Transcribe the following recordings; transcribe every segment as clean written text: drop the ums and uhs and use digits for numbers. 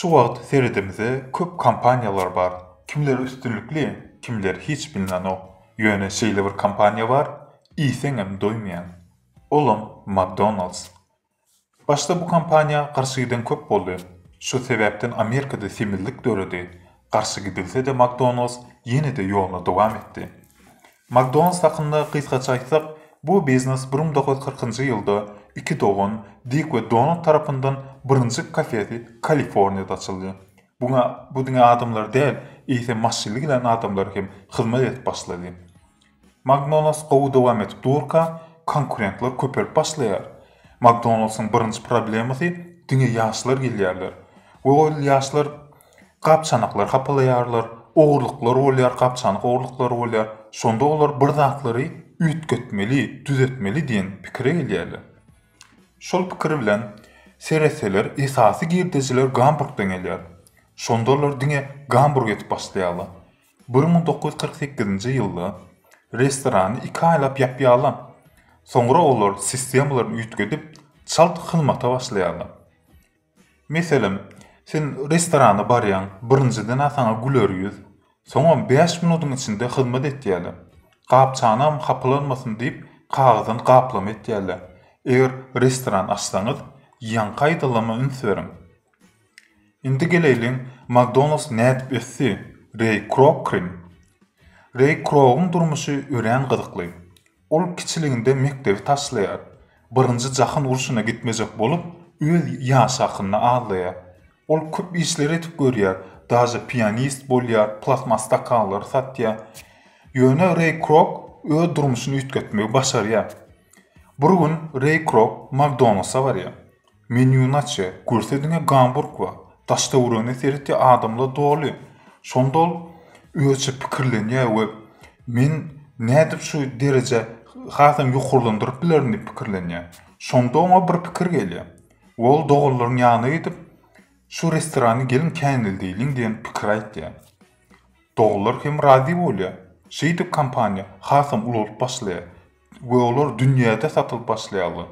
Şu wagt seredimizde köp kampaniyalar bar. Kimler üstünlükli, kimler hiç bilinen o. Yöne şeýle bir kampanya var, iýseňem doýmaýan. Olam McDonald's. Başta bu kampanya garşy giden köp boldy. Şu sebäpden Amerikada semizlik döredi. Garşy gidilse de McDonald's ýene-de ýoluna dowam etdi. McDonald's hakynda gysgaça aýtsak, bu biznes 1940-njy ýylda iki doğun Dick we Donald tarapyndan birinji kafesi Kaliforniyada açyldy. Bu diňe adamlar däl, ýa-da maşynly bilen adamlar hem hyzmat edip başlady. McDonald's gowy dowam etip durka, konkurentler köpelip başlaýar. McDonald's'ın birinji problemasy diňe ýaşlar gelýärler. We ol ýaşlar gapçanaklar hapalaýarlar, oğurluklar bolýar, gapçanak oğurluklar bolýar. Şonda olar bir zatlary üýtgetmeli, düzetmeli diýen pikire gelýärler. Şol pikir bilen sereseler esasy girdijiler Gamburgdan gelýär. Şonda olar diňe Gamburg etip başlaýarlar. 1948-nji ýylda restorany 2 aýlap ýapýarlar. Soňra olar sistemalaryny üýtgedip çalt hylmata başlaýarlar. Meselem, sen restorana barýan, birinciden asaňa güler ýüz, soňra 5 minutyň içinde hyzmat etýärler. Gapçanam hapylanmasyn diýip kagazdan gaplama etýärler. Eger restoran açsaňyz, ýan gaýdalama ünsüreň. Indi geleýin McDonald's nädip össi? Ray Kroc'un. Ray Kroc'un durmuşy ören gyzykly. Ol kiçiliginde mektebi taşlaýar. Birinji jahyn uruşuna gitmejek bolup, öz ýaş hakyny ağlaýar. Ol köp işler etip görýär. Daja pianist bolýar, plasma stakanlar satýar. Ýöne Ray Kroc öz durmuşyny üýtgetmegi başarýar. Bir gün Ray Kroc McDonald's'a barýar. Menüni açy, görse Gamburg bar. Taşda urany seretdi adamlar doly. Şonda ol öýçe pikirlenýär we men nädip şu derece hasam ýokurlandyryp bilerini pikirlenýär. Şonda ona bir pikir gelýär. Ol dogullaryň ýanyna gidip şu restorany gelin känil diýilen diýen pikir aýtdy. Dogullar hem razy bolýar. Şeýdip kampanya hasam ulap başlaýar. We olar dünýäde satylyp başlaýarlar.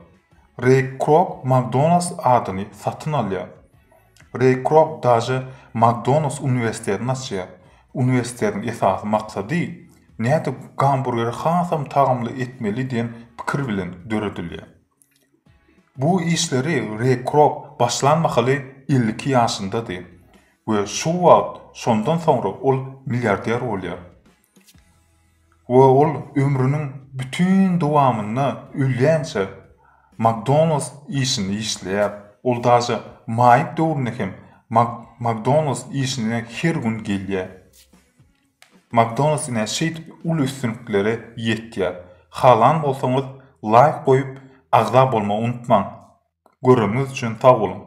Ray Kroc McDonald's adyny satyn alýar. Ray Kroc daja McDonald's universitetini açýar. Universitetiň esasy maksady näde hamburgeri hasam tagamly etmeli diýen pikir bilen döredilýär. Bu işleri Ray Kroc başlanmakaly 52 ýaşyndadyr. We şu wagt şondan soňra ol milliarder bolýar. We ol ömrüniň bütün dowamyny ülýänçe McDonald's işini işleýär. Ol daja maýyp döwründe hem McDonald's işine her gün gelýär. McDonald's ine şeýdip ul üstünliklere ýetýär. Halan bolsaňyz like goýup agza bolma unutmaň. Görüňiz üçin sag bolun.